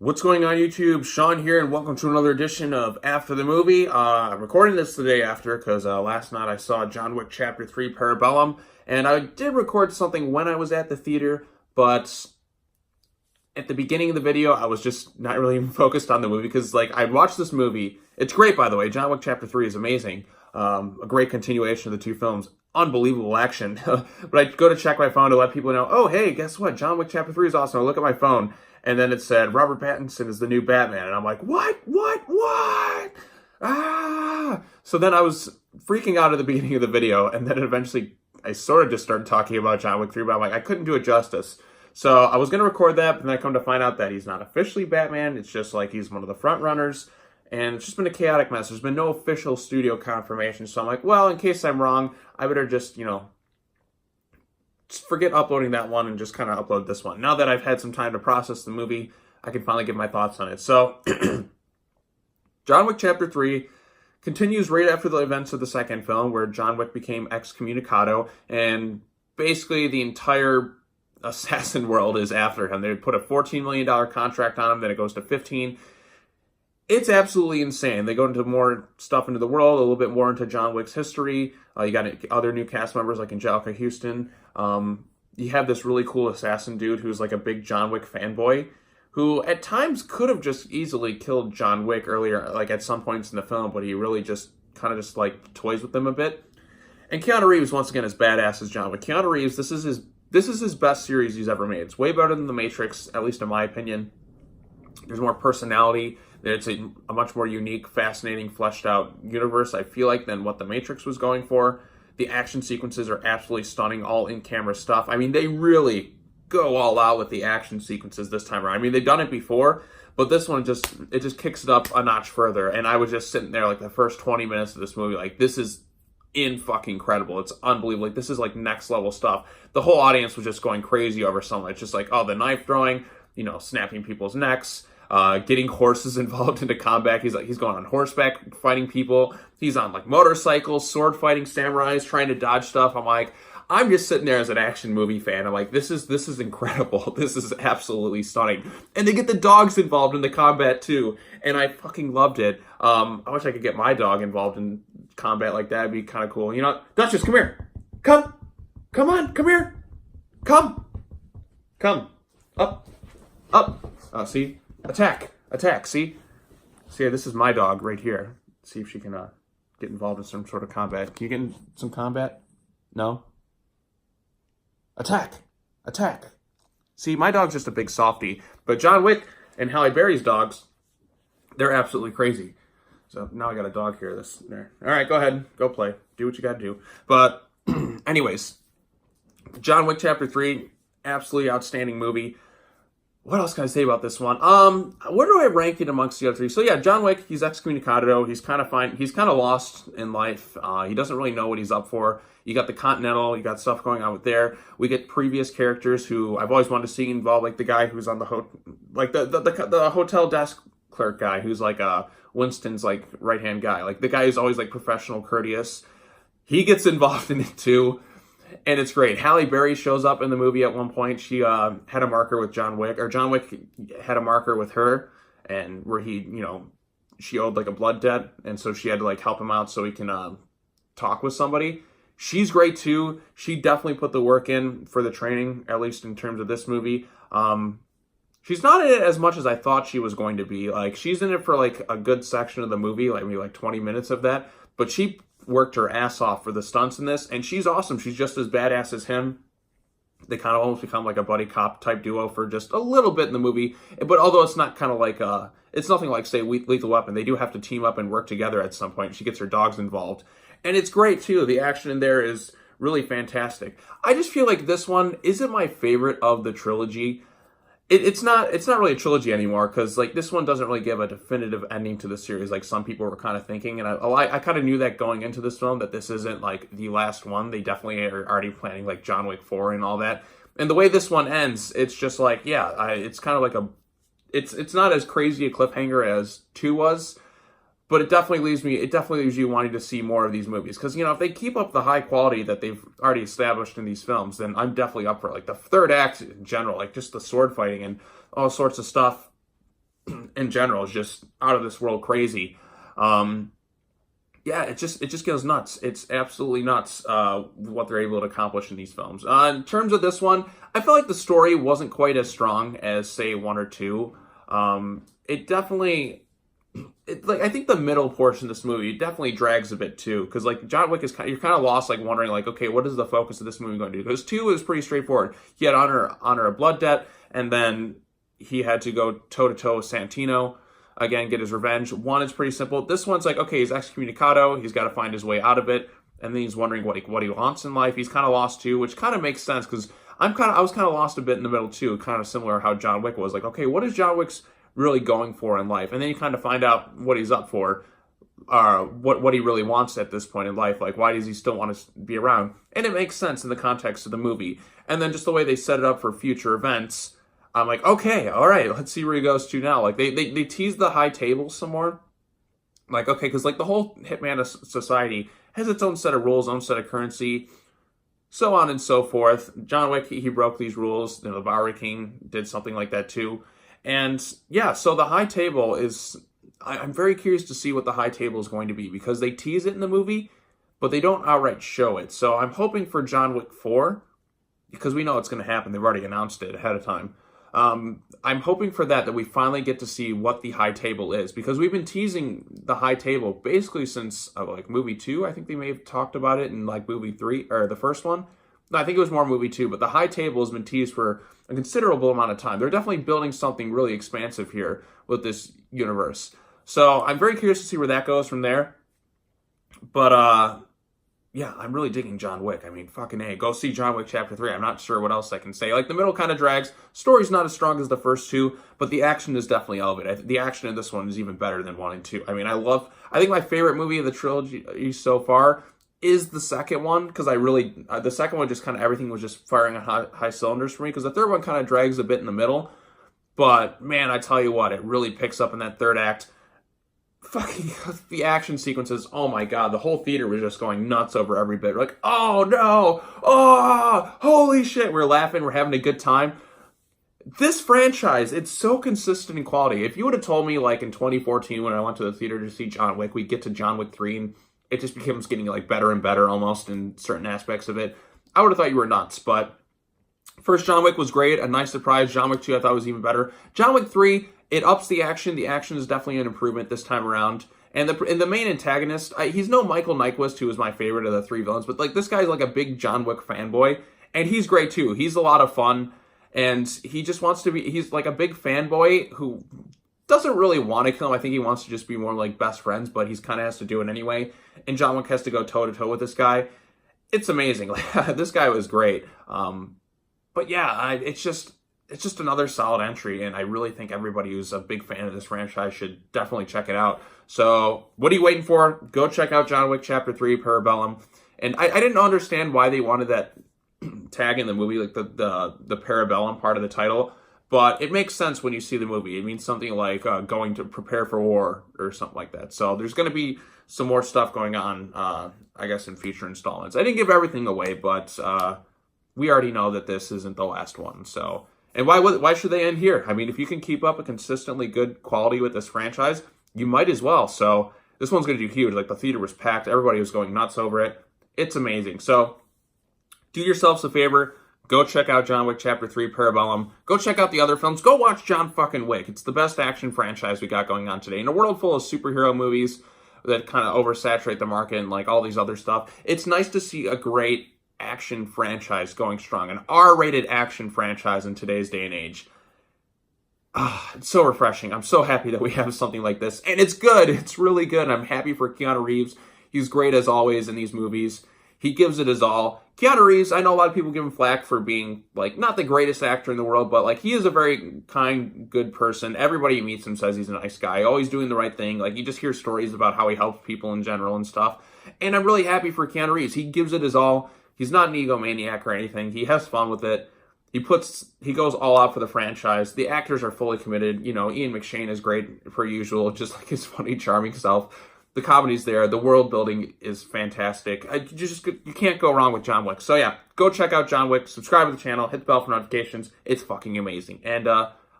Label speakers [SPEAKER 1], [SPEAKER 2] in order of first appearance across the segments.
[SPEAKER 1] What's going on YouTube? Sean here, and welcome to another edition of After the Movie. I'm recording this the day after because last night I saw John Wick Chapter 3 Parabellum, and I did record something when I was at the theater, but at the beginning of the video I was just not really even focused on the movie because I watched this movie. It's great, by the way. John Wick Chapter 3 is amazing. A great continuation of the two films. Unbelievable action. But I go to check my phone to let people know, oh, hey, guess what? John Wick Chapter 3 is awesome. I look at my phone, and then it said, Robert Pattinson is the new Batman. And I'm like, what? Ah! So then I was freaking out at the beginning of the video, and then eventually I sort of just started talking about John Wick 3, but I'm like, I couldn't do it justice. So I was going to record that, but then I come to find out that he's not officially Batman. It's just like he's one of the front runners. And it's just been a chaotic mess. There's been no official studio confirmation. So I'm like, well, in case I'm wrong, I better just, just forget uploading that one and just kind of upload this one. Now that I've had some time to process the movie, I can finally give my thoughts on it. So, John Wick Chapter 3 continues right after the events of the second film, where John Wick became excommunicado, and basically the entire assassin world is after him. They put a $14 million contract on him, then it goes to 15. It's absolutely insane. They go into more stuff into the world, a little bit more into John Wick's history. You got other new cast members like Angelica Houston. You have this really cool assassin dude who's like a big John Wick fanboy, who at times could have just easily killed John Wick earlier, like at some points in the film, but he really just kind of just like toys with them a bit. And Keanu Reeves, once again, is badass as John Wick. Keanu Reeves, this is his best series he's ever made. It's way better than The Matrix, at least in my opinion. There's more personality. It's a much more unique, fascinating, fleshed out universe, I feel like, than what The Matrix was going for. The action sequences are absolutely stunning, all in-camera stuff. I mean, they really go all out with the action sequences this time around. I mean, they've done it before, but this one just kicks it up a notch further. And I was just sitting there like the first 20 minutes of this movie, like, this is fucking incredible. It's unbelievable. Like, this is like next level stuff. The whole audience was just going crazy over something. It's just like, oh, the knife throwing, snapping people's necks. Getting horses involved into combat. He's going on horseback fighting people. He's on like motorcycles, sword fighting samurais, trying to dodge stuff. I'm just sitting there as an action movie fan. I'm like, this is incredible. This is absolutely stunning. And they get the dogs involved in the combat too, and I fucking loved it. I wish I could get my dog involved in combat like that. It'd be kind of cool. Duchess, come here. Come on, come here. Come up. See. Attack! See, this is my dog right here. See if she can get involved in some sort of combat. Can you get in some combat? No? Attack! See, my dog's just a big softie. But John Wick and Halle Berry's dogs, they're absolutely crazy. So now I got a dog here. There. All right, go ahead. Go play. Do what you got to do. But anyways, John Wick Chapter 3, absolutely outstanding movie. What else can I say about this one? Where do I rank it amongst the other three? So yeah, John Wick, he's excommunicado. He's kind of fine. He's kind of lost in life. He doesn't really know what he's up for. You got the Continental. You got stuff going on with there. We get previous characters who I've always wanted to see involved, like the guy who's on the the hotel desk clerk guy, who's like Winston's like right-hand guy. Like the guy who's always like professional, courteous. He gets involved in it too. And it's great. Halle Berry shows up in the movie at one point. She had a marker with John Wick, or John Wick had a marker with her, and where she owed like a blood debt, and so she had to like help him out so he can talk with somebody. She's great too. She definitely put the work in for the training, at least in terms of this movie. She's not in it as much as I thought she was going to be. Like, she's in it for like a good section of the movie, like maybe like 20 minutes of that, but she worked her ass off for the stunts in this, and she's awesome. She's just as badass as him. They kind of almost become like a buddy cop type duo for just a little bit in the movie, but although it's not kind of like it's nothing like, say, Lethal Weapon. They do have to team up and work together at some point. She gets her dogs involved, and it's great too. The action in there is really fantastic. I just feel like this one isn't my favorite of the trilogy. It's not really a trilogy anymore, because like this one doesn't really give a definitive ending to the series like some people were kind of thinking, and I kind of knew that going into this film, that this isn't like the last one. They definitely are already planning like John Wick 4 and all that. And the way this one ends, it's just like, yeah, it's kind of like it's not as crazy a cliffhanger as 2 was, but it definitely leaves you wanting to see more of these movies, because if they keep up the high quality that they've already established in these films, then I'm definitely up for it. Like the third act in general, like just the sword fighting and all sorts of stuff. in general is just out of this world crazy. Yeah, it just goes nuts. It's absolutely nuts what they're able to accomplish in these films. In terms of this one, I feel like the story wasn't quite as strong as say 1 or 2. It definitely, like I think the middle portion of this movie definitely drags a bit too, because like John Wick is you're kind of lost, like wondering like, okay, what is the focus of this movie going to do? Because 2 is pretty straightforward. He had honor a blood debt, and then he had to go toe to toe with Santino. Again, get his revenge. 1 is pretty simple. This one's like, okay, he's excommunicado. He's got to find his way out of it, and then he's wondering what he wants in life. He's kind of lost too, which kind of makes sense because I was kind of lost a bit in the middle too. Kind of similar how John Wick was. Like, okay, what is John Wick's really going for in life? And then you kind of find out what he's up for, what he really wants at this point in life. Like, why does he still want to be around? And it makes sense in the context of the movie. And then just the way they set it up for future events. I'm like, okay, all right, let's see where he goes to now. Like, they tease the high table some more. Like, okay, because, like, the whole Hitman Society has its own set of rules, own set of currency, so on and so forth. John Wick, he broke these rules. You know, the Bowery King did something like that, too. And, yeah, so the high table is... I'm very curious to see what the high table is going to be, because they tease it in the movie, but they don't outright show it. So I'm hoping for John Wick 4, because we know it's going to happen. They've already announced it ahead of time. I'm hoping for that we finally get to see what the high table is, because we've been teasing the high table basically since like movie 2. I think they may have talked about it in like movie 3 or the first one. No, I think it was more movie 2, but the high table has been teased for a considerable amount of time. They're definitely building something really expansive here with this universe. So I'm very curious to see where that goes from there. But yeah, I'm really digging John Wick. I mean, fucking A. Go see John Wick Chapter 3. I'm not sure what else I can say. Like, the middle kind of drags. Story's not as strong as the first 2, but the action is definitely elevated. The action in this one is even better than 1 and 2. I mean, I think my favorite movie of the trilogy so far is the second one, because the second one just kind of, everything was just firing on high cylinders for me, because the third one kind of drags a bit in the middle. But, man, I tell you what, it really picks up in that third act. Fucking the action sequences, oh my god, the whole theater was just going nuts over every bit. We're like, oh no, oh, holy shit, we're laughing, we're having a good time. This franchise, it's so consistent in quality. If you would have told me like in 2014 when I went to the theater to see John Wick, we'd get to John Wick 3 and it just becomes getting like better and better almost in certain aspects of it, I would have thought you were nuts. But first John Wick was great, a nice surprise. John Wick 2 I thought was even better. John Wick 3, it ups the action. The action is definitely an improvement this time around. And the main antagonist, he's no Michael Nyqvist, who is my favorite of the 3 villains, but like this guy's like a big John Wick fanboy, and he's great too. He's a lot of fun, and he just wants to be, he's like a big fanboy who doesn't really want to kill him. I think he wants to just be more like best friends, but he's kind of has to do it anyway. And John Wick has to go toe to toe with this guy. It's amazing. Like, this guy was great. But yeah, it's just another solid entry, and I really think everybody who's a big fan of this franchise should definitely check it out. So, what are you waiting for? Go check out John Wick Chapter 3, Parabellum. And I didn't understand why they wanted that tag in the movie, like the Parabellum part of the title, but it makes sense when you see the movie. It means something like going to prepare for war or something like that. So, there's going to be some more stuff going on, I guess, in future installments. I didn't give everything away, but we already know that this isn't the last one, so... And why should they end here? I mean, if you can keep up a consistently good quality with this franchise, you might as well. So this one's going to do huge. Like, the theater was packed. Everybody was going nuts over it. It's amazing. So do yourselves a favor. Go check out John Wick Chapter 3, Parabellum. Go check out the other films. Go watch John fucking Wick. It's the best action franchise we got going on today. In a world full of superhero movies that kind of oversaturate the market and, like, all these other stuff, it's nice to see a great action franchise going strong, an R-rated action franchise in today's day and age. It's so refreshing. I'm so happy that we have something like this, and it's good. It's really good. I'm happy for Keanu Reeves. He's great as always in these movies. He gives it his all. Keanu Reeves, I know a lot of people give him flack for being, like, not the greatest actor in the world, but, like, he is a very kind, good person. Everybody who meets him says he's a nice guy, always doing the right thing. Like, you just hear stories about how he helps people in general and stuff, and I'm really happy for Keanu Reeves. He gives it his all. He's not an egomaniac or anything. He has fun with it. He goes all out for the franchise. The actors are fully committed. You know, Ian McShane is great per usual, just like his funny, charming self. The comedy's there. The world building is fantastic. You can't go wrong with John Wick. So yeah, go check out John Wick. Subscribe to the channel. Hit the bell for notifications. It's fucking amazing. And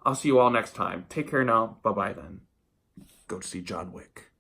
[SPEAKER 1] I'll see you all next time. Take care now. Bye-bye then. Go to see John Wick.